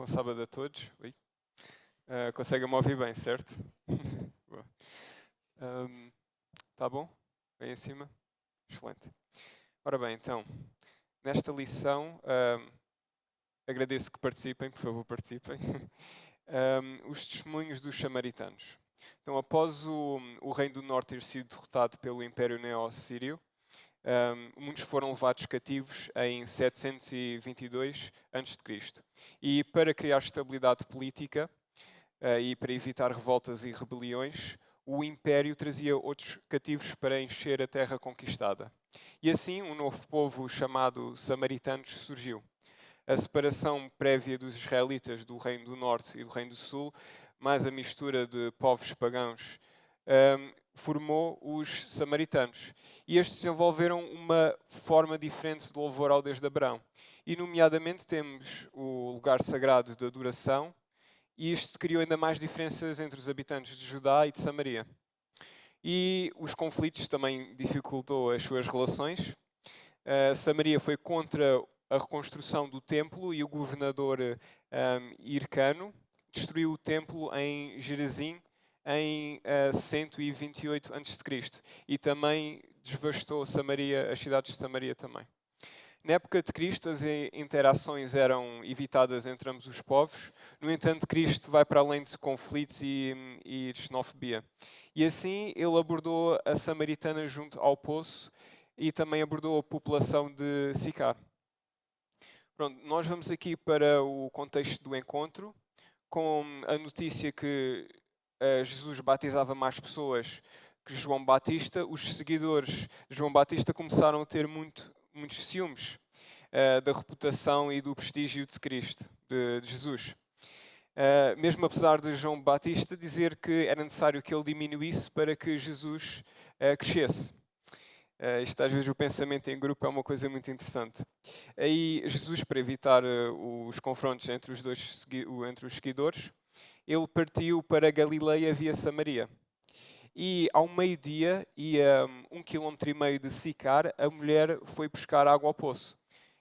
Bom sábado a todos. Oi. Conseguem-me ouvir bem, certo? Boa. Tá bom? Bem em cima? Excelente. Ora bem, então, nesta lição, agradeço que participem, por favor, participem. Os testemunhos dos samaritanos. Então, após o Reino do Norte ter sido derrotado pelo Império Neo-Assírio, muitos foram levados cativos em 722 a.C. E para criar estabilidade política e para evitar revoltas e rebeliões, o Império trazia outros cativos para encher a terra conquistada. E assim um novo povo chamado Samaritanos surgiu. A separação prévia dos israelitas do Reino do Norte e do Reino do Sul, mais a mistura de povos pagãos, formou os samaritanos. E estes desenvolveram uma forma diferente de louvor ao Deus de Abraão. E, nomeadamente, temos o lugar sagrado de adoração, e isto criou ainda mais diferenças entre os habitantes de Judá e de Samaria. E os conflitos também dificultou as suas relações. Samaria foi contra a reconstrução do templo e o governador Hircano destruiu o templo em Gerizim em 128 a.C. e também devastou Samaria, as cidades de Samaria também. Na época de Cristo, as interações eram evitadas entre ambos os povos. No entanto, Cristo vai para além de conflitos e de xenofobia. E assim, ele abordou a samaritana junto ao poço e também abordou a população de Sicar. Pronto, nós vamos aqui para o contexto do encontro, com a notícia que Jesus batizava mais pessoas que João Batista. Os seguidores de João Batista começaram a ter muitos ciúmes da reputação e do prestígio de Cristo, de Jesus. Mesmo apesar de João Batista dizer que era necessário que ele diminuísse para que Jesus crescesse. Isto às vezes o pensamento em grupo é uma coisa muito interessante. Aí Jesus, para evitar os confrontos entre os seguidores, ele partiu para Galileia via Samaria. E ao meio-dia, e a 1,5 km de Sicar, a mulher foi buscar água ao poço.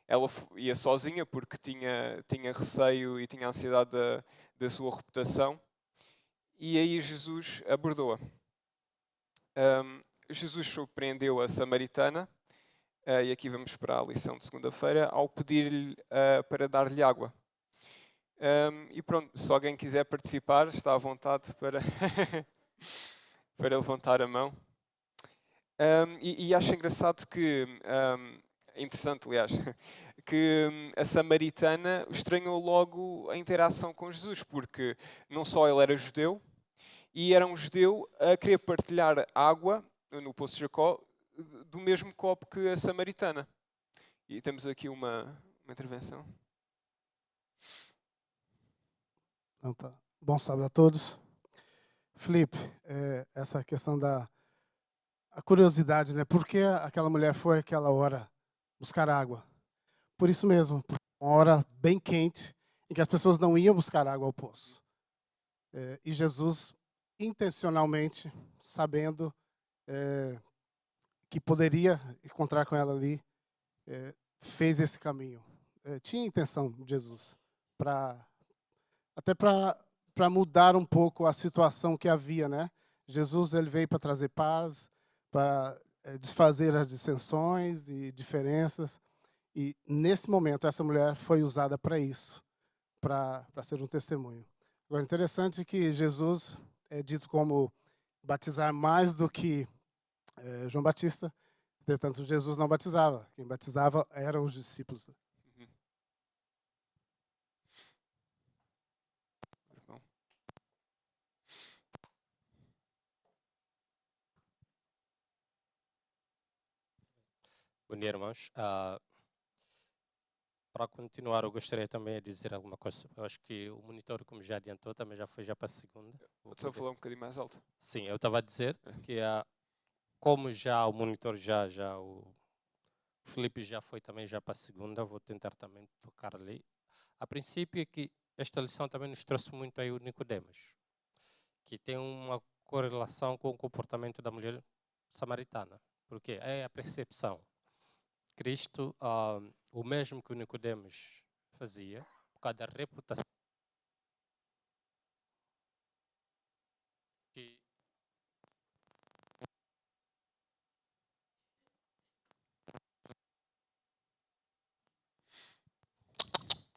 Ela ia sozinha porque tinha receio e tinha ansiedade da sua reputação. E aí Jesus abordou-a. Jesus surpreendeu a samaritana, e aqui vamos para a lição de segunda-feira, ao pedir-lhe para dar-lhe água. E pronto, se alguém quiser participar, está à vontade para, para levantar a mão. E acho engraçado que, interessante aliás, que a samaritana estranhou logo a interação com Jesus, porque não só ele era judeu, e era um judeu a querer partilhar água no Poço de Jacó do mesmo copo que a samaritana. E temos aqui uma intervenção. Então, tá. Bom sábado a todos. Felipe, essa questão a curiosidade, né? Por que aquela mulher foi àquela hora buscar água? Por isso mesmo, por uma hora bem quente, em que as pessoas não iam buscar água ao poço. E Jesus, intencionalmente, sabendo que poderia encontrar com ela ali, fez esse caminho. Tinha intenção, Jesus, até para mudar um pouco a situação que havia, né? Jesus ele veio para trazer paz, para desfazer as dissensões e diferenças. E nesse momento essa mulher foi usada para isso, para ser um testemunho. Agora interessante que Jesus é dito como batizar mais do que João Batista. Entretanto, Jesus não batizava. Quem batizava eram os discípulos. Bom dia, irmãos. Para continuar, eu gostaria também de dizer alguma coisa. Eu acho que o monitor, como já adiantou, também já foi para a segunda. Vou só falar um bocadinho mais alto. Sim, eu estava a dizer que como já o monitor o Felipe já foi também já para a segunda, vou tentar também tocar ali. A princípio é que esta lição também nos trouxe muito aí o Nicodemos, que tem uma correlação com o comportamento da mulher samaritana. Porque é a percepção. Cristo, o mesmo que o Nicodemos fazia, por causa da reputação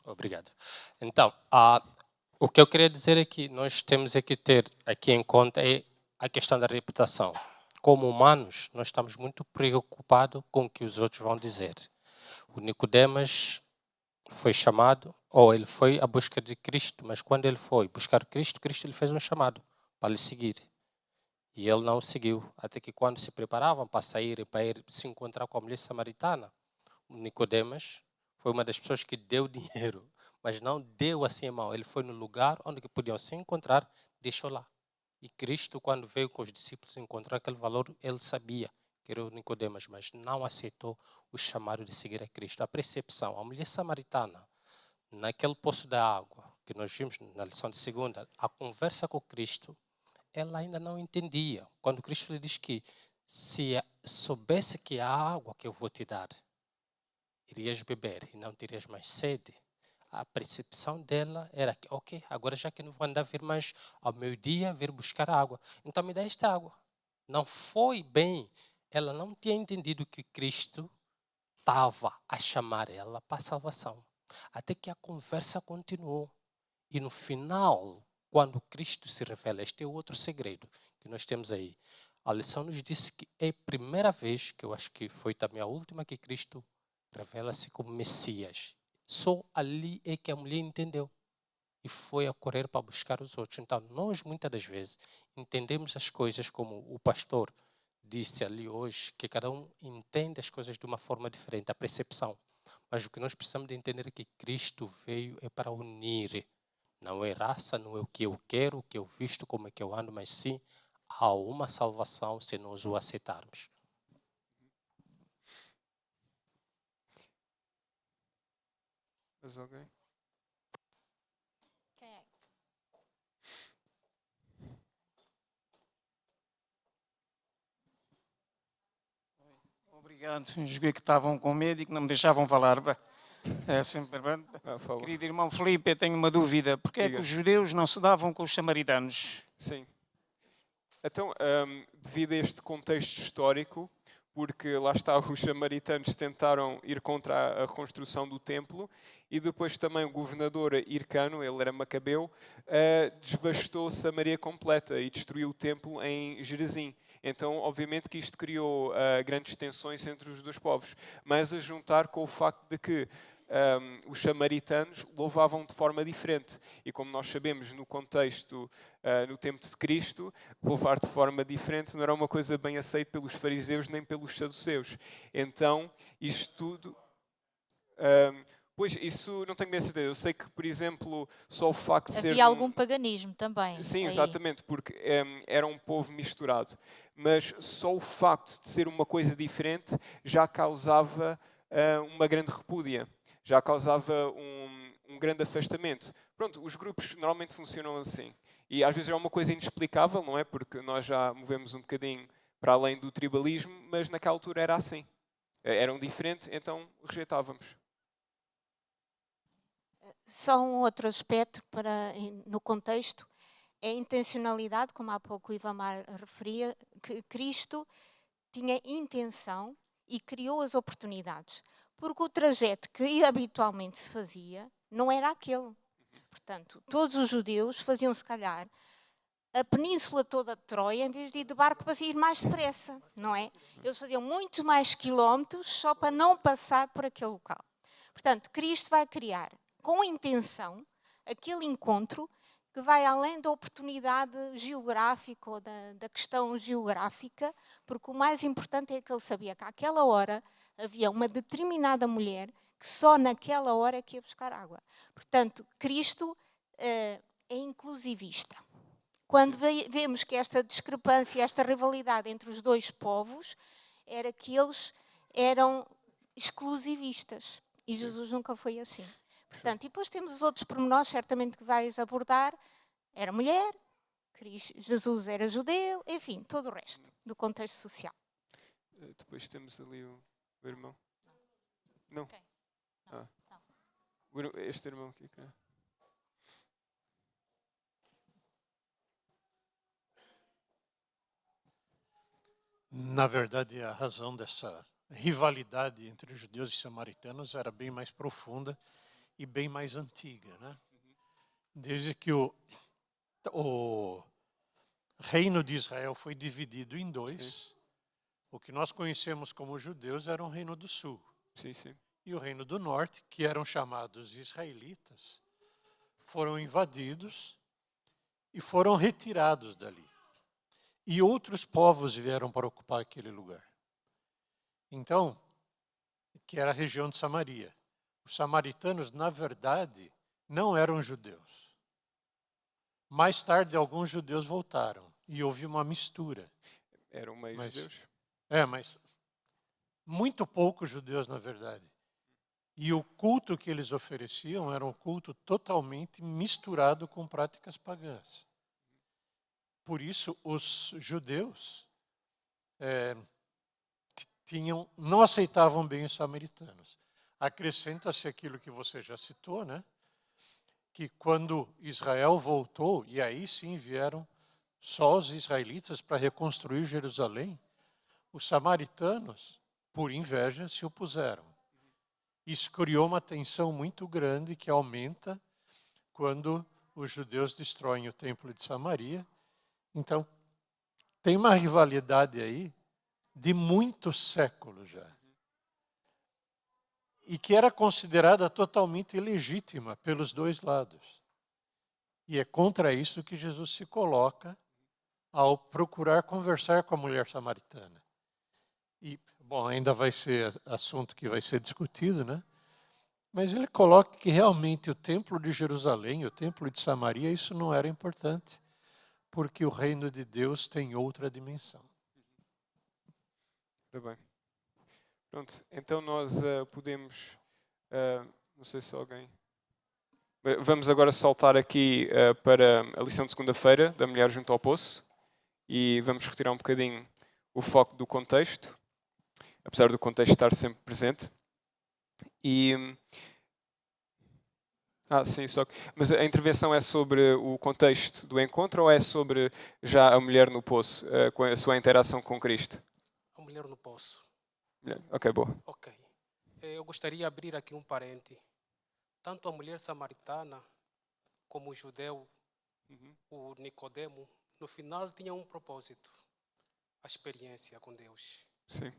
Obrigado. Então, o que eu queria dizer é que nós temos que ter aqui em conta é a questão da reputação. Como humanos, nós estamos muito preocupados com o que os outros vão dizer. O Nicodemas foi chamado, ou ele foi à busca de Cristo, mas quando ele foi buscar Cristo, Cristo lhe fez um chamado para lhe seguir. E ele não o seguiu, até que quando se preparavam para sair e para ir se encontrar com a mulher samaritana, o Nicodemas foi uma das pessoas que deu dinheiro, mas não deu assim a mão. Ele foi no lugar onde podiam se encontrar, deixou lá. E Cristo, quando veio com os discípulos encontrar aquele valor, ele sabia que era o Nicodemas, mas não aceitou o chamado de seguir a Cristo. A percepção, a mulher samaritana, naquele poço da água, que nós vimos na lição de segunda, a conversa com Cristo, ela ainda não entendia. Quando Cristo lhe diz que se soubesse que a água que eu vou te dar, irias beber e não terias mais sede, a percepção dela era que, ok, agora já que não vou andar vir mais ao meio-dia, vir buscar água, então me dá esta água. Não foi bem, ela não tinha entendido que Cristo estava a chamar ela para a salvação. Até que a conversa continuou. E no final, quando Cristo se revela, este é o outro segredo que nós temos aí. A lição nos disse que é a primeira vez, que eu acho que foi também a última, que Cristo revela-se como Messias. Só ali é que a mulher entendeu e foi a correr para buscar os outros. Então, nós muitas das vezes entendemos as coisas como o pastor disse ali hoje, que cada um entende as coisas de uma forma diferente, a percepção. Mas o que nós precisamos de entender é que Cristo veio é para unir. Não é raça, não é o que eu quero, o que eu visto, como é que eu ando, mas sim há uma salvação se nós o aceitarmos. Mas alguém? Obrigado. Joguei que estavam com medo e que não me deixavam falar. É sempre bem. Querido irmão Filipe, eu tenho uma dúvida. Porquê é que os judeus não se davam com os samaritanos? Sim. Então, devido a este contexto histórico, porque lá está, os samaritanos tentaram ir contra a reconstrução do templo e depois também o governador Hircano, ele era macabeu, devastou Samaria completa e destruiu o templo em Gerizim. Então, obviamente que isto criou grandes tensões entre os dois povos, mas a juntar com o facto de que os samaritanos louvavam de forma diferente. E como nós sabemos, no contexto, no tempo de Cristo, louvar de forma diferente não era uma coisa bem aceita pelos fariseus nem pelos saduceus. Então, isto tudo... pois, isso não tenho bem certeza. Eu sei que, por exemplo, só o facto de ser... Havia algum paganismo também. Sim, aí. exatamente, porque era um povo misturado. Mas só o facto de ser uma coisa diferente já causava uma grande repúdia. Já causava um grande afastamento. Pronto, os grupos normalmente funcionam assim. E às vezes é uma coisa inexplicável, não é? Porque nós já movemos um bocadinho para além do tribalismo, mas naquela altura era assim. Eram diferentes, então rejeitávamos. Só um outro aspecto no contexto é a intencionalidade, como há pouco o Ivamar referia, que Cristo tinha intenção e criou as oportunidades. Porque o trajeto que habitualmente se fazia não era aquele. Portanto, todos os judeus faziam, se calhar, a península toda de Troia, em vez de ir de barco para ir mais depressa, não é? Eles faziam muitos mais quilómetros só para não passar por aquele local. Portanto, Cristo vai criar, com intenção, aquele encontro que vai além da oportunidade geográfica ou da questão geográfica, porque o mais importante é que ele sabia que àquela hora havia uma determinada mulher que só naquela hora é que ia buscar água. Portanto, Cristo é inclusivista. Quando vemos que esta discrepância, esta rivalidade entre os dois povos, era que eles eram exclusivistas. E Jesus nunca foi assim. Portanto, e depois temos os outros pormenores, certamente que vais abordar. Era mulher, Jesus era judeu, enfim, todo o resto do contexto social. Depois temos ali o irmão. Não? Okay. Este irmão aqui. Na verdade, a razão dessa rivalidade entre os judeus e samaritanos era bem mais profunda e bem mais antiga, né? Desde que o reino de Israel foi dividido em dois, sim, o que nós conhecemos como judeus era o reino do sul. Sim, sim. E o reino do norte, que eram chamados israelitas, foram invadidos e foram retirados dali. E outros povos vieram para ocupar aquele lugar. Então, que era a região de Samaria. Os samaritanos, na verdade, não eram judeus. Mais tarde, alguns judeus voltaram e houve uma mistura. Eram meio judeus? Mas muito poucos judeus, na verdade. E o culto que eles ofereciam era um culto totalmente misturado com práticas pagãs. Por isso, os judeus não aceitavam bem os samaritanos. Acrescenta-se aquilo que você já citou, né? Que quando Israel voltou, e aí sim vieram só os israelitas para reconstruir Jerusalém, os samaritanos, por inveja, se opuseram. Isso criou uma tensão muito grande que aumenta quando os judeus destroem o templo de Samaria. Então, tem uma rivalidade aí de muitos séculos já. E que era considerada totalmente ilegítima pelos dois lados. E é contra isso que Jesus se coloca ao procurar conversar com a mulher samaritana. E, bom, ainda vai ser assunto que vai ser discutido, né? Mas ele coloca que realmente o templo de Jerusalém, o templo de Samaria, isso não era importante, porque o reino de Deus tem outra dimensão. Muito bem. Pronto, então nós podemos, não sei se alguém... Vamos agora saltar aqui para a lição de segunda-feira da Mulher junto ao Poço e vamos retirar um bocadinho o foco do contexto, apesar do contexto estar sempre presente. Sim, mas a intervenção é sobre o contexto do encontro ou é sobre já a mulher no poço, com a sua interação com Cristo? A mulher no poço. Ok, boa. Ok. Eu gostaria de abrir aqui um parente. Tanto a mulher samaritana como o judeu, o Nicodemo, no final tinham um propósito. A experiência com Deus. Sim.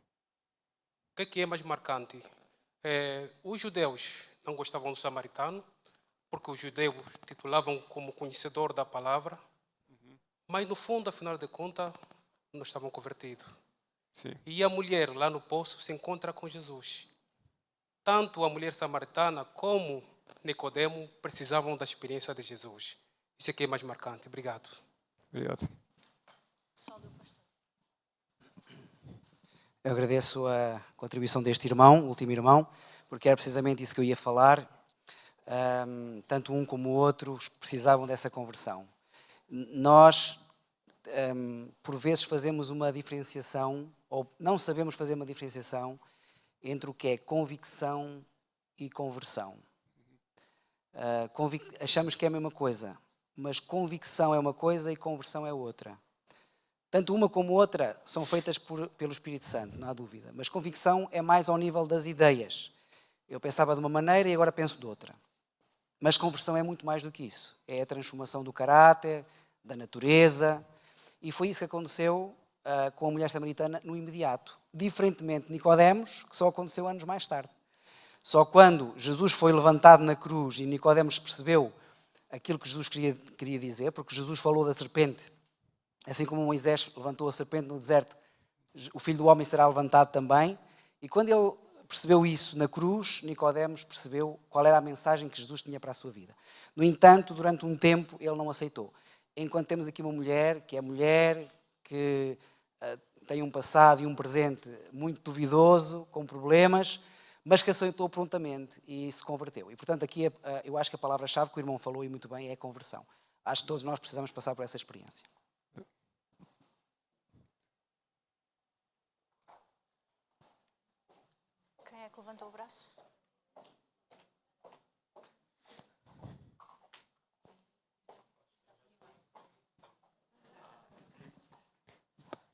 O que é mais marcante? Os judeus não gostavam do samaritano, porque os judeus titulavam como conhecedor da palavra, mas no fundo, afinal de contas, não estavam convertidos. Sim. E a mulher lá no poço se encontra com Jesus. Tanto a mulher samaritana como Nicodemo precisavam da experiência de Jesus. Isso aqui é mais marcante. Obrigado. Obrigado. Eu agradeço a contribuição deste irmão, último irmão, porque era precisamente isso que eu ia falar. Tanto um como o outro precisavam dessa conversão. Nós, por vezes, fazemos uma diferenciação, ou não sabemos fazer uma diferenciação entre o que é convicção e conversão. Achamos que é a mesma coisa, mas convicção é uma coisa e conversão é outra. Tanto uma como outra são feitas pelo Espírito Santo, não há dúvida. Mas convicção é mais ao nível das ideias. Eu pensava de uma maneira e agora penso de outra. Mas conversão é muito mais do que isso. É a transformação do caráter, da natureza. E foi isso que aconteceu com a mulher samaritana no imediato. Diferentemente de Nicodemos, que só aconteceu anos mais tarde. Só quando Jesus foi levantado na cruz e Nicodemos percebeu aquilo que Jesus queria dizer, porque Jesus falou da serpente, assim como Moisés levantou a serpente no deserto, o Filho do Homem será levantado também. E quando ele percebeu isso na cruz, Nicodemos percebeu qual era a mensagem que Jesus tinha para a sua vida. No entanto, durante um tempo, ele não aceitou. Enquanto temos aqui uma mulher, que tem um passado e um presente muito duvidoso, com problemas, mas que aceitou prontamente e se converteu. E, portanto, aqui eu acho que a palavra-chave que o irmão falou, e muito bem, é a conversão. Acho que todos nós precisamos passar por essa experiência. Quem é que levantou o braço?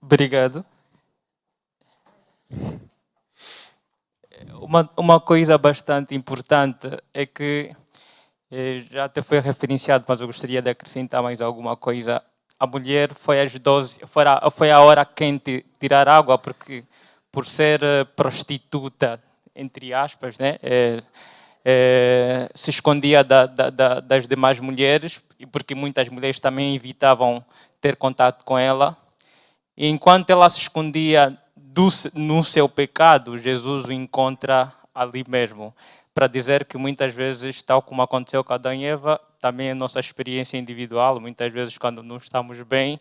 Obrigado. uma coisa bastante importante é que já até foi referenciado, mas eu gostaria de acrescentar mais alguma coisa. A mulher foi às 12, foi a hora quente tirar água, porque por ser prostituta, entre aspas, né, se escondia das demais mulheres, e porque muitas mulheres também evitavam ter contato com ela. E enquanto ela se escondia no seu pecado, Jesus o encontra ali mesmo, para dizer que muitas vezes, tal como aconteceu com Adão e Eva, também a nossa experiência individual, muitas vezes quando não estamos bem,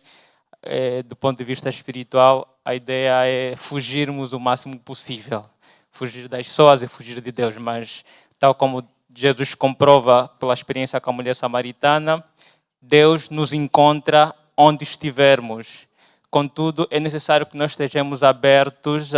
do ponto de vista espiritual, a ideia é fugirmos o máximo possível, fugir das pessoas e fugir de Deus, mas tal como Jesus comprova pela experiência com a mulher samaritana, Deus nos encontra onde estivermos. Contudo, é necessário que nós estejamos abertos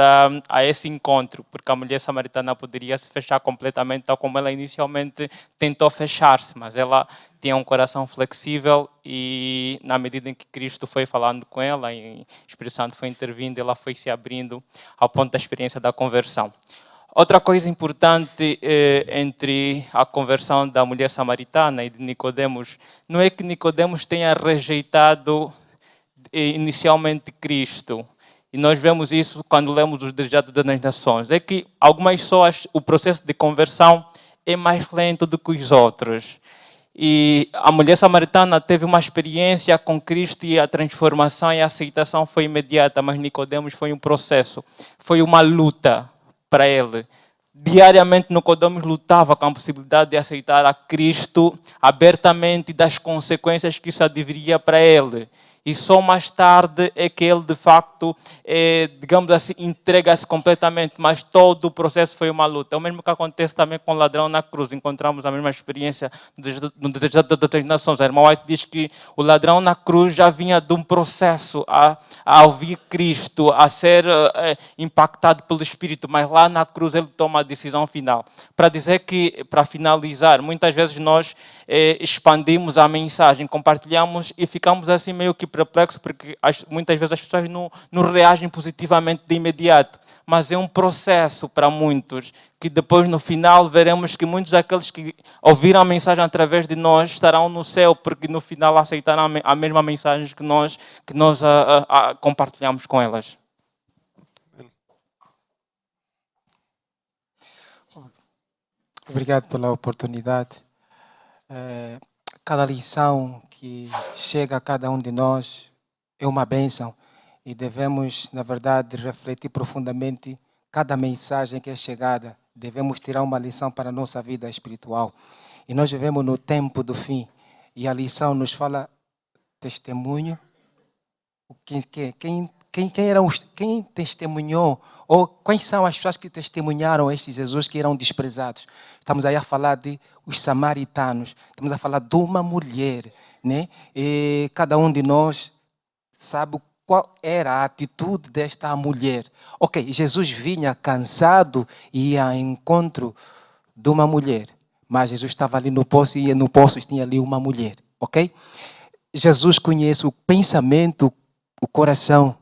a esse encontro, porque a mulher samaritana poderia se fechar completamente, tal como ela inicialmente tentou fechar-se, mas ela tinha um coração flexível e, na medida em que Cristo foi falando com ela, e o Espírito Santo foi intervindo, ela foi se abrindo ao ponto da experiência da conversão. Outra coisa importante entre a conversão da mulher samaritana e de Nicodemos, não é que Nicodemos tenha rejeitado inicialmente Cristo, e nós vemos isso quando lemos os Desejados das Nações, é que algumas pessoas, o processo de conversão é mais lento do que os outros. E a mulher samaritana teve uma experiência com Cristo e a transformação e a aceitação foi imediata, mas Nicodemos foi um processo, foi uma luta para ele. Diariamente Nicodemos lutava com a possibilidade de aceitar a Cristo abertamente e das consequências que isso adviria para ele. E só mais tarde é que ele, de facto, digamos assim, entrega-se completamente. Mas todo o processo foi uma luta. É o mesmo que acontece também com o ladrão na cruz. Encontramos a mesma experiência no Desejado das Nações. A irmã White diz que o ladrão na cruz já vinha de um processo a ouvir Cristo, a ser impactado pelo Espírito. Mas lá na cruz ele toma a decisão final. Para dizer que, para finalizar, muitas vezes nós expandimos a mensagem, compartilhamos e ficamos assim meio que perplexos, porque muitas vezes as pessoas não reagem positivamente de imediato, mas é um processo para muitos, que depois no final veremos que muitos daqueles que ouviram a mensagem através de nós estarão no céu, porque no final aceitaram a mesma mensagem que nós compartilhamos com elas. Obrigado pela oportunidade. Cada lição que chega a cada um de nós é uma bênção e devemos, na verdade, refletir profundamente cada mensagem que é chegada. Devemos tirar uma lição para a nossa vida espiritual. E nós vivemos no tempo do fim e a lição nos fala testemunho. Quem testemunhou, ou quais são as pessoas que testemunharam este Jesus que eram desprezados? Estamos aí a falar de os samaritanos, estamos a falar de uma mulher, né? E cada um de nós sabe qual era a atitude desta mulher. Ok, Jesus vinha cansado e ia ao encontro de uma mulher, mas Jesus estava ali no poço e no poço tinha ali uma mulher, ok? Jesus conhece o pensamento, o coração,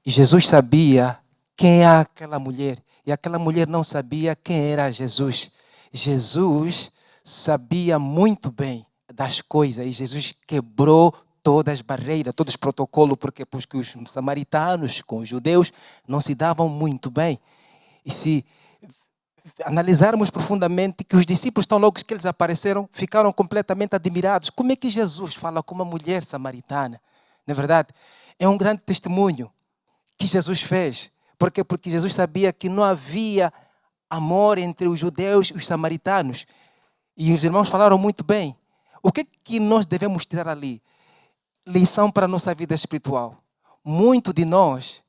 e Jesus sabia quem é aquela mulher, e aquela mulher não sabia quem era Jesus. Jesus sabia muito bem das coisas, e Jesus quebrou todas as barreiras, todos os protocolos, porque os samaritanos com os judeus não se davam muito bem. E se analisarmos profundamente, que os discípulos, tão logo que eles apareceram, ficaram completamente admirados. Como é que Jesus fala com uma mulher samaritana? Na verdade, é um grande testemunho que Jesus fez. Por quê? Porque Jesus sabia que não havia amor entre os judeus e os samaritanos. E os irmãos falaram muito bem. O que é que nós devemos tirar ali? Lição para a nossa vida espiritual. Muito de nós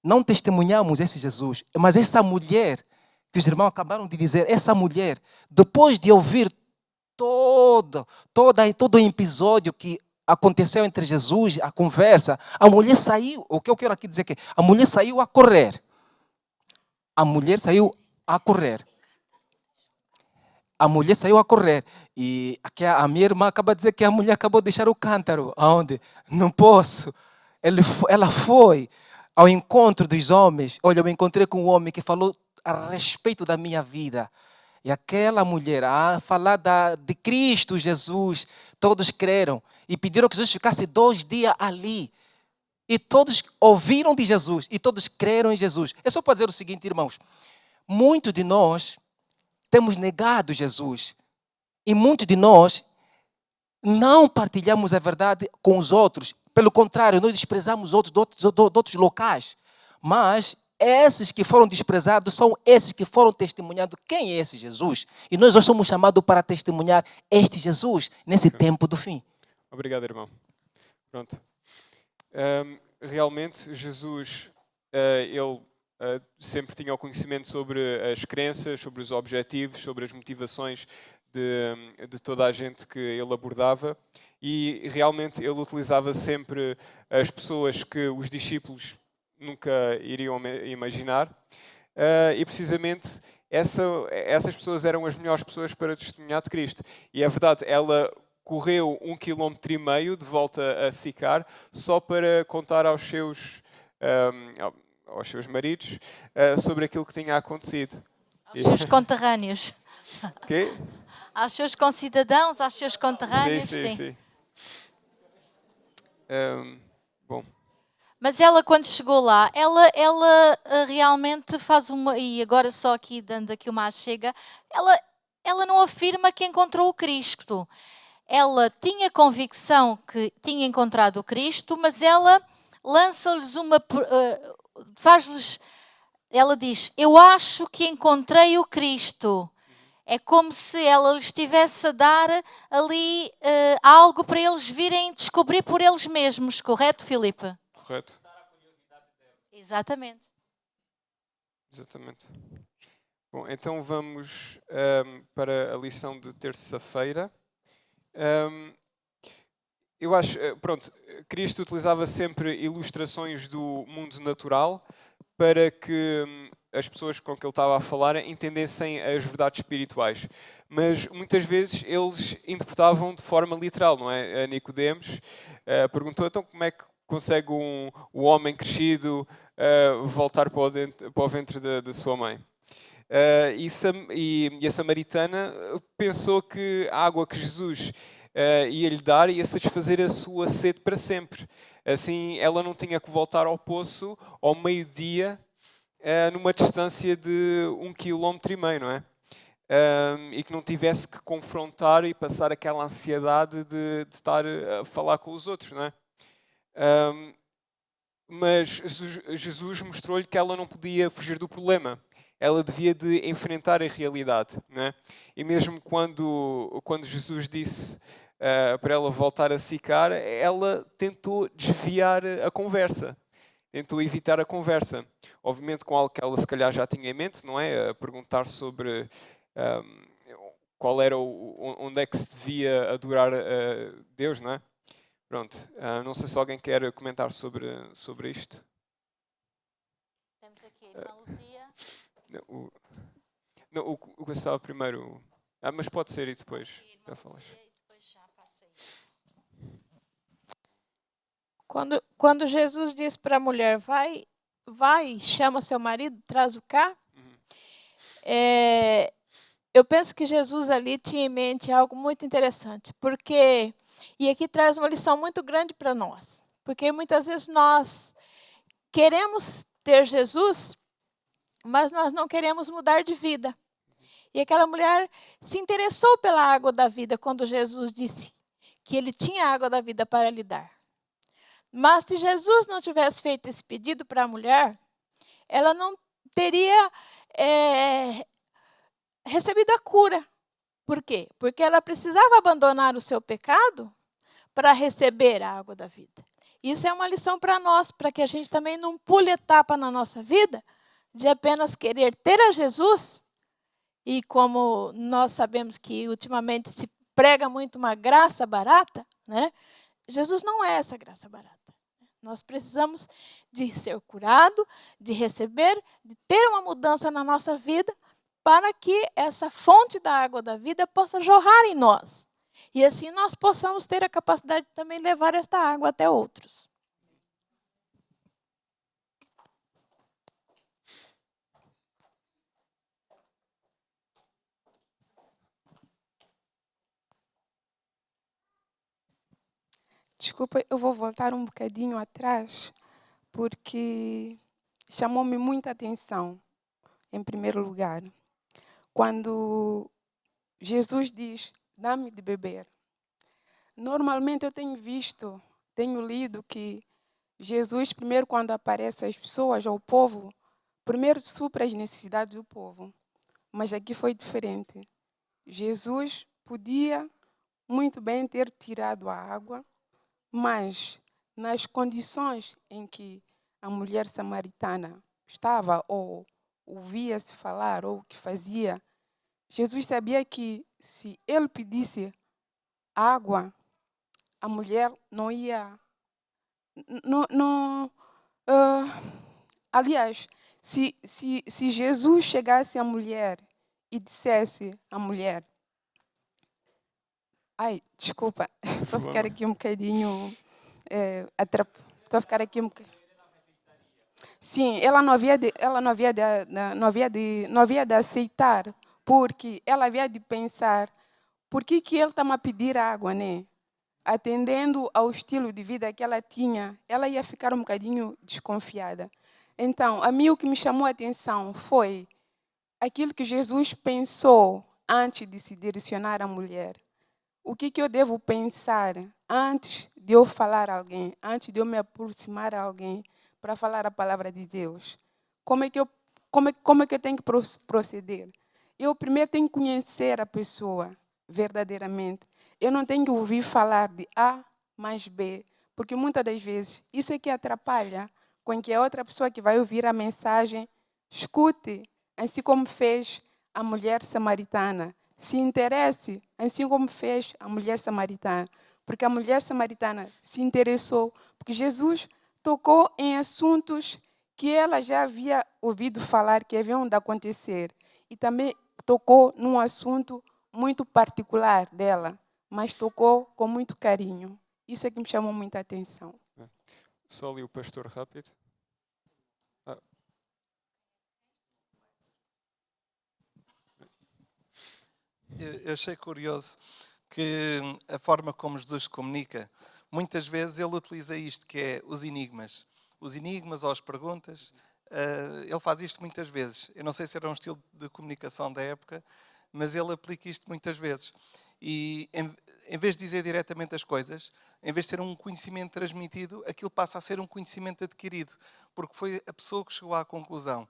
não testemunhamos esse Jesus, mas esta mulher, que os irmãos acabaram de dizer, essa mulher, depois de ouvir todo o episódio que aconteceu entre Jesus, a conversa, a mulher saiu, o que eu quero aqui dizer que a mulher saiu a correr. A mulher saiu a correr. A mulher saiu a correr. E aqui a minha irmã acaba de dizer que a mulher acabou de deixar o cântaro. Aonde? No poço. Ela foi ao encontro dos homens. Olha, eu me encontrei com um homem que falou a respeito da minha vida. E aquela mulher, a falar de Cristo Jesus, todos creram e pediram que Jesus ficasse 2 dias ali. E todos ouviram de Jesus e todos creram em Jesus. É só para dizer o seguinte, irmãos. Muitos de nós temos negado Jesus. E muitos de nós não partilhamos a verdade com os outros. Pelo contrário, nós desprezamos outros de outros locais. Mas esses que foram desprezados são esses que foram testemunhando quem é esse Jesus. E nós hoje somos chamados para testemunhar este Jesus nesse tempo do fim. Obrigado, irmão. Pronto. Realmente, Jesus, ele sempre tinha o conhecimento sobre as crenças, sobre os objetivos, sobre as motivações de toda a gente que ele abordava, e realmente ele utilizava sempre as pessoas que os discípulos nunca iriam imaginar, e precisamente essas pessoas eram as melhores pessoas para testemunhar de Cristo. E é verdade, ela correu 1,5 km de volta a Sicar só para contar aos seus maridos sobre aquilo que tinha acontecido. Aos seus conterrâneos. Quê? Aos seus concidadãos, aos seus conterrâneos, sim. Bom. Mas ela, quando chegou lá, ela realmente faz uma... E agora só aqui, dando aqui uma chega, ela não afirma que encontrou o Cristo. Ela tinha convicção que tinha encontrado o Cristo, mas ela lança-lhes uma... faz-lhes... Ela diz, eu acho que encontrei o Cristo. É como se ela lhes estivesse a dar ali algo para eles virem descobrir por eles mesmos. Correto, Filipe? Correto. Exatamente. Bom, então vamos para a lição de terça-feira. Eu acho, pronto, Cristo utilizava sempre ilustrações do mundo natural para que as pessoas com que ele estava a falar entendessem as verdades espirituais. Mas muitas vezes eles interpretavam de forma literal, não é? A Nicodemos perguntou, então como é que consegue o homem crescido voltar para o ventre da sua mãe? E a samaritana pensou que a água que Jesus ia lhe dar ia satisfazer a sua sede para sempre. Assim, ela não tinha que voltar ao poço ao meio-dia, numa distância de 1,5 km, não é? E que não tivesse que confrontar e passar aquela ansiedade de estar a falar com os outros, não é? Mas Jesus mostrou-lhe que ela não podia fugir do problema. Ela devia de enfrentar a realidade, não é? E mesmo quando Jesus disse para ela voltar a Sicar, ela tentou desviar a conversa. Tentou evitar a conversa. Obviamente com algo que ela se calhar já tinha em mente, não é? A perguntar sobre qual era onde é que se devia adorar Deus, não é? Pronto. Não sei se alguém quer comentar sobre isto. Temos aqui a irmã Luzia. O que estava primeiro. Mas pode ser e depois já falas. Quando Jesus disse para a mulher, vai, chama seu marido, traz-o cá. Eu penso que Jesus ali tinha em mente algo muito interessante, porque, e aqui traz uma lição muito grande para nós, porque muitas vezes nós queremos ter Jesus, mas nós não queremos mudar de vida. E aquela mulher se interessou pela água da vida quando Jesus disse que ele tinha a água da vida para lhe dar. Mas se Jesus não tivesse feito esse pedido para a mulher, ela não teria recebido a cura. Por quê? Porque ela precisava abandonar o seu pecado para receber a água da vida. Isso é uma lição para nós, para que a gente também não pule etapa na nossa vida de apenas querer ter a Jesus. E como nós sabemos que ultimamente se prega muito uma graça barata, né? Jesus não é essa graça barata. Nós precisamos de ser curado, de receber, de ter uma mudança na nossa vida, para que essa fonte da água da vida possa jorrar em nós. E assim nós possamos ter a capacidade de também levar esta água até outros. Desculpa, eu vou voltar um bocadinho atrás, porque chamou-me muita atenção, em primeiro lugar, quando Jesus diz, dá-me de beber. Normalmente eu tenho visto, tenho lido que Jesus, primeiro quando aparece às pessoas, ao povo, primeiro supra as necessidades do povo. Mas aqui foi diferente. Jesus podia muito bem ter tirado a água, mas nas condições em que a mulher samaritana estava, ou ouvia-se falar, ou o que fazia, Jesus sabia que se ele pedisse água, a mulher não ia... aliás, se Jesus chegasse à mulher e dissesse à mulher... Ai, desculpa, estou a ficar aqui um bocadinho... Estou a ficar aqui um bocadinho... Sim, ela não havia de aceitar, porque ela havia de pensar, por que ele está-me a pedir água, né? Atendendo ao estilo de vida que ela tinha, ela ia ficar um bocadinho desconfiada. Então, a mim o que me chamou a atenção foi aquilo que Jesus pensou antes de se direcionar à mulher. O que eu devo pensar antes de eu falar a alguém, antes de eu me aproximar a alguém para falar a palavra de Deus? Como é que eu tenho que proceder? Eu primeiro tenho que conhecer a pessoa verdadeiramente. Eu não tenho que ouvir falar de A mais B, porque muitas das vezes isso é que atrapalha com que a outra pessoa que vai ouvir a mensagem escute, assim como fez a mulher samaritana. Se interesse, assim como fez a mulher samaritana. Porque a mulher samaritana se interessou, porque Jesus tocou em assuntos que ela já havia ouvido falar que haviam de acontecer. E também tocou num assunto muito particular dela, mas tocou com muito carinho. Isso é que me chamou muita atenção. Só ali o pastor rápido. Eu achei curioso que a forma como Jesus comunica, muitas vezes ele utiliza isto, que é os enigmas. Os enigmas ou as perguntas, ele faz isto muitas vezes. Eu não sei se era um estilo de comunicação da época, mas ele aplica isto muitas vezes. E em vez de dizer diretamente as coisas, em vez de ser um conhecimento transmitido, aquilo passa a ser um conhecimento adquirido, porque foi a pessoa que chegou à conclusão.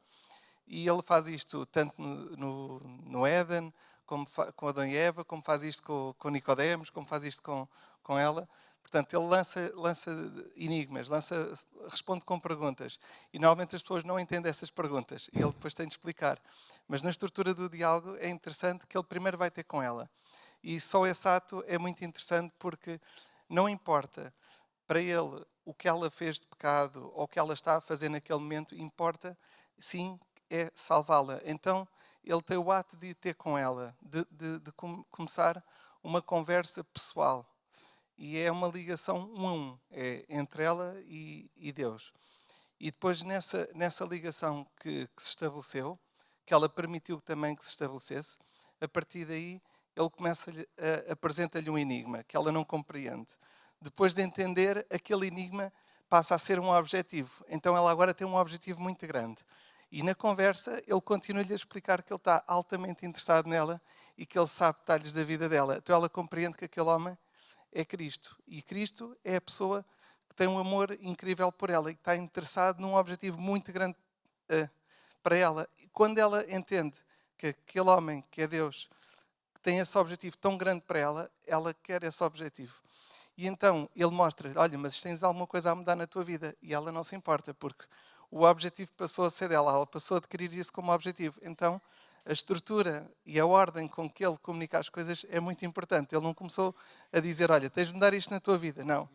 E ele faz isto tanto no Éden, como com Adão e Eva, como faz isto com Nicodemos, como faz isto com ela. Portanto, ele lança enigmas, responde com perguntas. E normalmente as pessoas não entendem essas perguntas. Ele depois tem de explicar. Mas na estrutura do diálogo é interessante que ele primeiro vai ter com ela. E só esse ato é muito interessante porque não importa para ele o que ela fez de pecado ou o que ela está a fazer naquele momento, importa sim é salvá-la. Então ele tem o ato de ter com ela, de começar uma conversa pessoal. E é uma ligação 1 a 1, é entre ela e Deus. E depois nessa ligação que se estabeleceu, que ela permitiu também que se estabelecesse, a partir daí ele apresenta-lhe um enigma que ela não compreende. Depois de entender, aquele enigma passa a ser um objetivo. Então ela agora tem um objetivo muito grande. E na conversa ele continua-lhe a explicar que ele está altamente interessado nela e que ele sabe detalhes da vida dela. Então ela compreende que aquele homem é Cristo. E Cristo é a pessoa que tem um amor incrível por ela e que está interessado num objetivo muito grande para ela. E quando ela entende que aquele homem, que é Deus, que tem esse objetivo tão grande para ela, ela quer esse objetivo. E então ele mostra, olha, mas tens alguma coisa a mudar na tua vida. E ela não se importa, porque o objetivo passou a ser dela. Ela passou a adquirir isso como objetivo. Então a estrutura e a ordem com que ele comunica as coisas é muito importante. Ele não começou a dizer, olha, tens de mudar isto na tua vida. Não.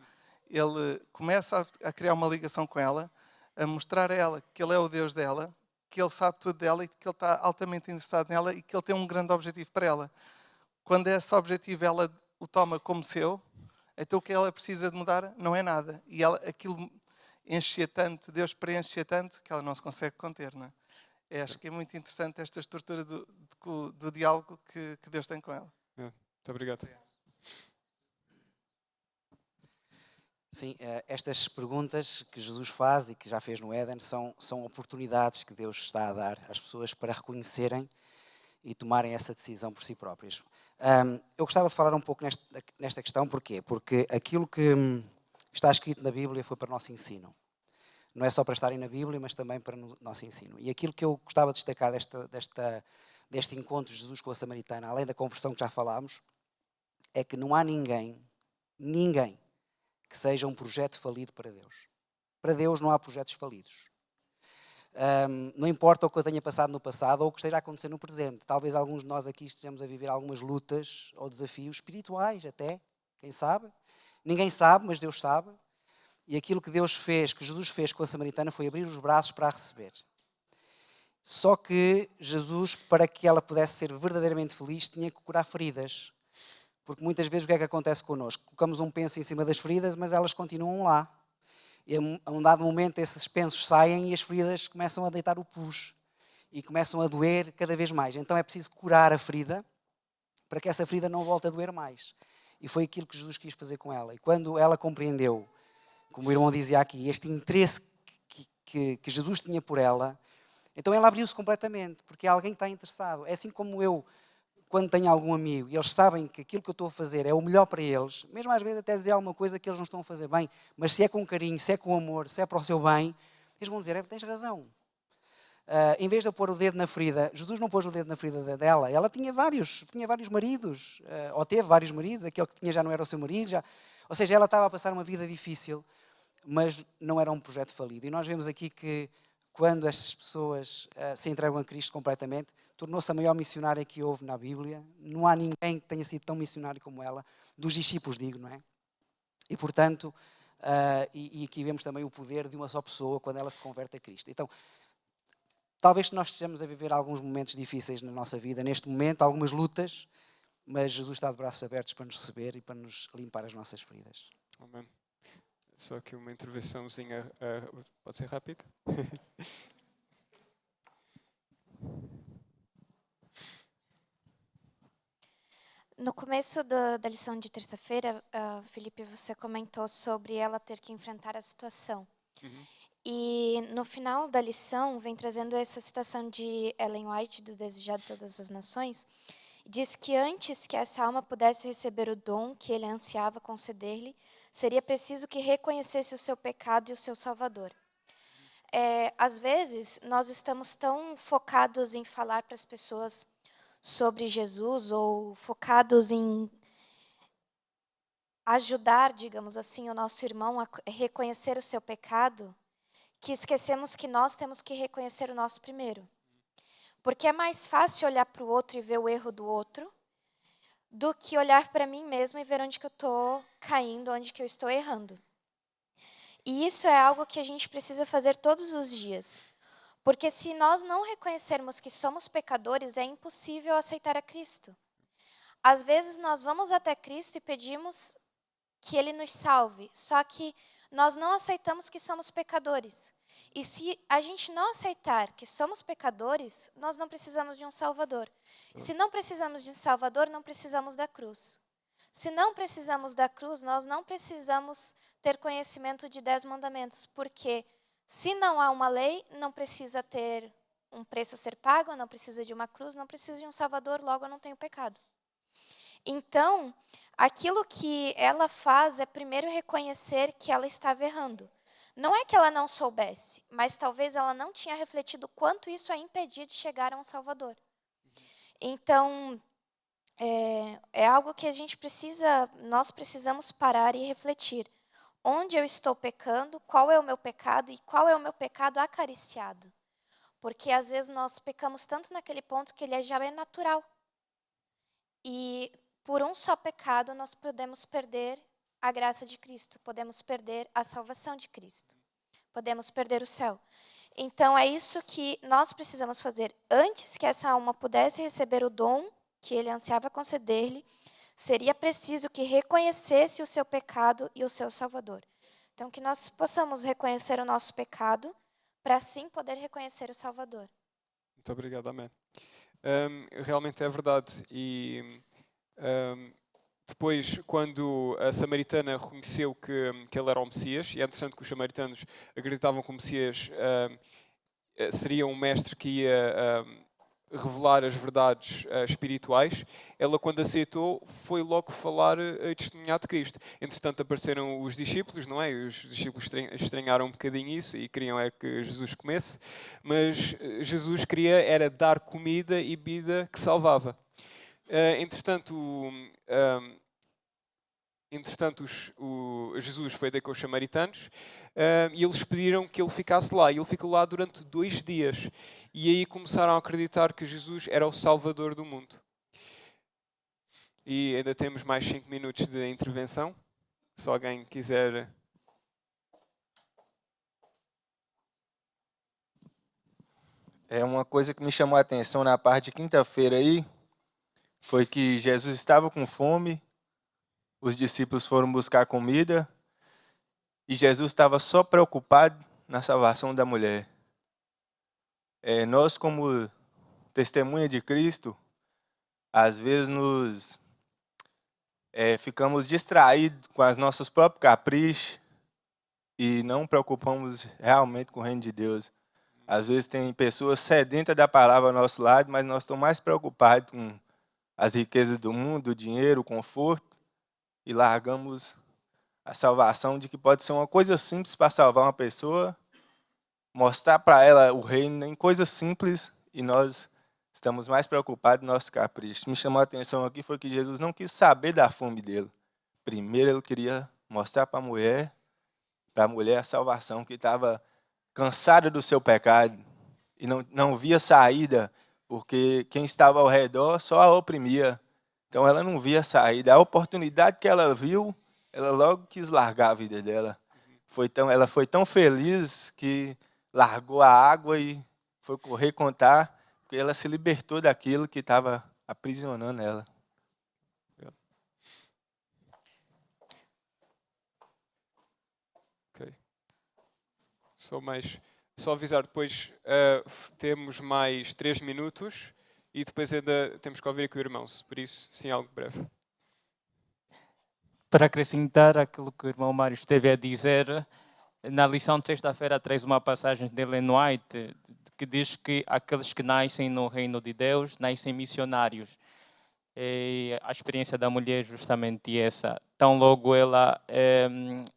Ele começa a criar uma ligação com ela, a mostrar a ela que ele é o Deus dela, que ele sabe tudo dela e que ele está altamente interessado nela e que ele tem um grande objetivo para ela. Quando esse objetivo ela o toma como seu, então o que ela precisa de mudar não é nada. E aquilo enche-a tanto, Deus preenche-a tanto, que ela não se consegue conter, não é? Acho que é muito interessante esta estrutura do diálogo que Deus tem com ela. Muito obrigado. Sim, estas perguntas que Jesus faz e que já fez no Éden são oportunidades que Deus está a dar às pessoas para reconhecerem e tomarem essa decisão por si próprias. Eu gostava de falar um pouco nesta questão, porquê? Porque aquilo que está escrito na Bíblia foi para o nosso ensino. Não é só para estarem na Bíblia, mas também para o nosso ensino. E aquilo que eu gostava de destacar deste encontro de Jesus com a Samaritana, além da conversão que já falámos, é que não há ninguém que seja um projeto falido para Deus. Para Deus não há projetos falidos. Não importa o que eu tenha passado no passado ou o que esteja a acontecer no presente. Talvez alguns de nós aqui estejamos a viver algumas lutas ou desafios espirituais até, quem sabe. Ninguém sabe, mas Deus sabe. E aquilo que Deus fez, que Jesus fez com a Samaritana, foi abrir os braços para a receber. Só que Jesus, para que ela pudesse ser verdadeiramente feliz, tinha que curar feridas. Porque muitas vezes o que é que acontece connosco? Colocamos um penso em cima das feridas, mas elas continuam lá. E a um dado momento esses pensos saem e as feridas começam a deitar o pus. E começam a doer cada vez mais. Então é preciso curar a ferida para que essa ferida não volte a doer mais. E foi aquilo que Jesus quis fazer com ela. E quando ela compreendeu, como o irmão dizia aqui, este interesse que Jesus tinha por ela, então ela abriu-se completamente, porque é alguém que está interessado. É assim como eu, quando tenho algum amigo e eles sabem que aquilo que eu estou a fazer é o melhor para eles, mesmo às vezes até dizer alguma coisa que eles não estão a fazer bem, mas se é com carinho, se é com amor, se é para o seu bem, eles vão dizer, tens razão. Em vez de eu pôr o dedo na ferida, Jesus não pôs o dedo na ferida dela, ela tinha vários maridos, ou teve vários maridos, aquele que tinha já não era o seu marido, ou seja, ela estava a passar uma vida difícil, mas não era um projeto falido. E nós vemos aqui que quando estas pessoas se entregam a Cristo completamente, tornou-se a maior missionária que houve na Bíblia. Não há ninguém que tenha sido tão missionário como ela, dos discípulos digo, não é? E portanto, e aqui vemos também o poder de uma só pessoa quando ela se converte a Cristo. Então, talvez nós estejamos a viver alguns momentos difíceis na nossa vida, neste momento, algumas lutas, mas Jesus está de braços abertos para nos receber e para nos limpar as nossas feridas. Amém. Só aqui uma intervençãozinha, pode ser rápido? No começo da lição de terça-feira, Felipe, você comentou sobre ela ter que enfrentar a situação. Uhum. E no final da lição, vem trazendo essa citação de Ellen White, do Desejado de Todas as Nações, diz que antes que essa alma pudesse receber o dom que ele ansiava conceder-lhe, seria preciso que reconhecesse o seu pecado e o seu Salvador. Às vezes, nós estamos tão focados em falar para as pessoas sobre Jesus ou focados em ajudar, digamos assim, o nosso irmão a reconhecer o seu pecado, que esquecemos que nós temos que reconhecer o nosso primeiro. Porque é mais fácil olhar para o outro e ver o erro do outro do que olhar para mim mesma e ver onde que eu estou caindo, onde que eu estou errando. E isso é algo que a gente precisa fazer todos os dias. Porque se nós não reconhecermos que somos pecadores, é impossível aceitar a Cristo. Às vezes nós vamos até Cristo e pedimos que Ele nos salve, só que nós não aceitamos que somos pecadores. E se a gente não aceitar que somos pecadores, nós não precisamos de um Salvador. Se não precisamos de um Salvador, não precisamos da cruz. Se não precisamos da cruz, nós não precisamos ter conhecimento de 10 mandamentos, porque se não há uma lei, não precisa ter um preço a ser pago, não precisa de uma cruz, não precisa de um Salvador, logo eu não tenho pecado. Então, aquilo que ela faz é primeiro reconhecer que ela estava errando. Não é que ela não soubesse, mas talvez ela não tinha refletido quanto isso a impedia de chegar a um Salvador. Então, é algo que nós precisamos parar e refletir. Onde eu estou pecando, qual é o meu pecado e qual é o meu pecado acariciado. Porque às vezes nós pecamos tanto naquele ponto que ele já é natural. E por um só pecado nós podemos perder a graça de Cristo, podemos perder a salvação de Cristo, podemos perder o céu. Então é isso que nós precisamos fazer. Antes que essa alma pudesse receber o dom que ele ansiava conceder-lhe, seria preciso que reconhecesse o seu pecado e o seu Salvador. Então que nós possamos reconhecer o nosso pecado, para assim poder reconhecer o Salvador. Muito obrigado, amém. Realmente é verdade. E Depois, quando a samaritana reconheceu que ele era o Messias, e é interessante que os samaritanos acreditavam que o Messias seria um mestre que ia revelar as verdades espirituais, ela, quando aceitou, foi logo falar e testemunhar de Cristo. Entretanto, apareceram os discípulos, não é? Os discípulos estranharam um bocadinho isso e queriam que Jesus comesse, mas Jesus queria era dar comida e bebida que salvava. Entretanto, Jesus foi ter com os samaritanos e eles pediram que ele ficasse lá. E ele ficou lá durante 2 dias. E aí começaram a acreditar que Jesus era o Salvador do mundo. E ainda temos mais 5 minutos de intervenção. Se alguém quiser... É uma coisa que me chamou a atenção na parte de quinta-feira aí, foi que Jesus estava com fome, os discípulos foram buscar comida e Jesus estava só preocupado na salvação da mulher. Nós, como testemunha de Cristo, às vezes ficamos distraídos com as nossas próprios caprichos e não preocupamos realmente com o reino de Deus. Às vezes tem pessoas sedentas da palavra ao nosso lado, mas nós estamos mais preocupados com as riquezas do mundo, o dinheiro, o conforto, e largamos a salvação, de que pode ser uma coisa simples para salvar uma pessoa, mostrar para ela o reino em coisas simples, e nós estamos mais preocupados no nosso capricho. Me chamou a atenção aqui foi que Jesus não quis saber da fome dele. Primeiro ele queria mostrar para a mulher a salvação, que estava cansada do seu pecado e não via saída, porque quem estava ao redor só a oprimia. Então ela não via saída. A oportunidade que ela viu, ela logo quis largar a vida dela. Ela foi tão feliz que largou a água e foi correr contar, porque ela se libertou daquilo que estava aprisionando ela. Ok. Só avisar, depois temos mais 3 minutos e depois ainda temos que ouvir aqui o irmão, por isso, sim, algo breve. Para acrescentar aquilo que o irmão Mário esteve a dizer, na lição de sexta-feira traz uma passagem de Ellen White que diz que aqueles que nascem no reino de Deus nascem missionários. E a experiência da mulher é justamente essa. Tão logo ela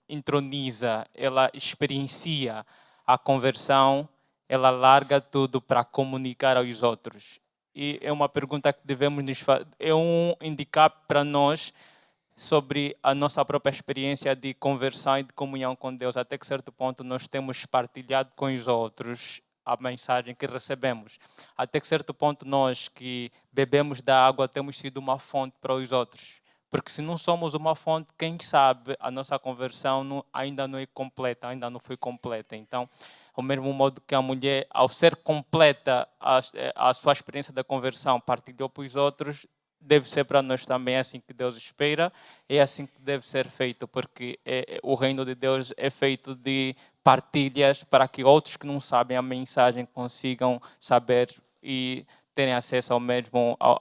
introniza, ela experiencia a conversão, ela larga tudo para comunicar aos outros. E é uma pergunta que devemos nos fazer, é um indicador para nós sobre a nossa própria experiência de conversão e de comunhão com Deus. Até que certo ponto nós temos partilhado com os outros a mensagem que recebemos. Até que certo ponto nós que bebemos da água temos sido uma fonte para os outros. Porque se não somos uma fonte, quem sabe a nossa conversão ainda não é completa, ainda não foi completa. Então, ao mesmo modo que a mulher, ao ser completa a sua experiência da conversão, partilhou para os outros, deve ser para nós também assim que Deus espera, é assim que deve ser feito, porque o reino de Deus é feito de partilhas para que outros que não sabem a mensagem consigam saber e terem acesso ao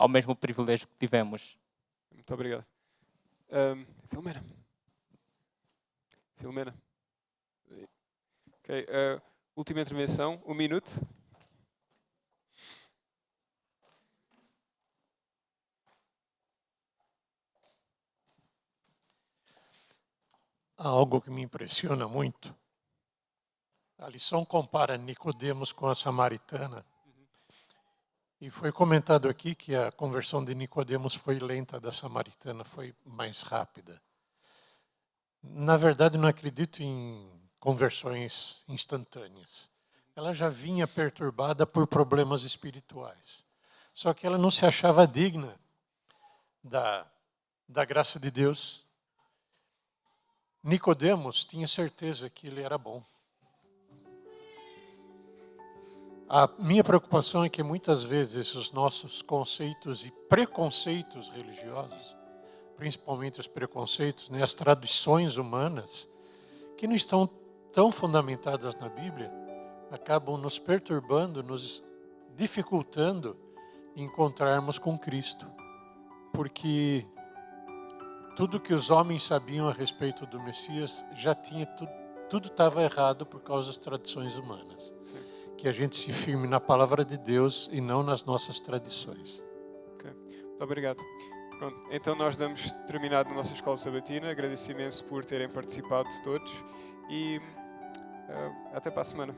mesmo privilégio que tivemos. Muito obrigado. Filomena. Ok, última intervenção, 1 minuto. Há algo que me impressiona muito. A lição compara Nicodemos com a samaritana. E foi comentado aqui que a conversão de Nicodemos foi lenta, da samaritana foi mais rápida. Na verdade, não acredito em conversões instantâneas. Ela já vinha perturbada por problemas espirituais. Só que ela não se achava digna da graça de Deus. Nicodemos tinha certeza que ele era bom. A minha preocupação é que muitas vezes os nossos conceitos e preconceitos religiosos, principalmente os preconceitos, as tradições humanas, que não estão tão fundamentadas na Bíblia, acabam nos perturbando, nos dificultando encontrarmos com Cristo. Porque tudo que os homens sabiam a respeito do Messias já tinha tudo estava errado por causa das tradições humanas. Sim. Que a gente se firme na palavra de Deus e não nas nossas tradições. Okay. Muito obrigado. Pronto, então nós damos terminado a nossa escola sabatina. Agradeço imenso por terem participado todos e até para a semana.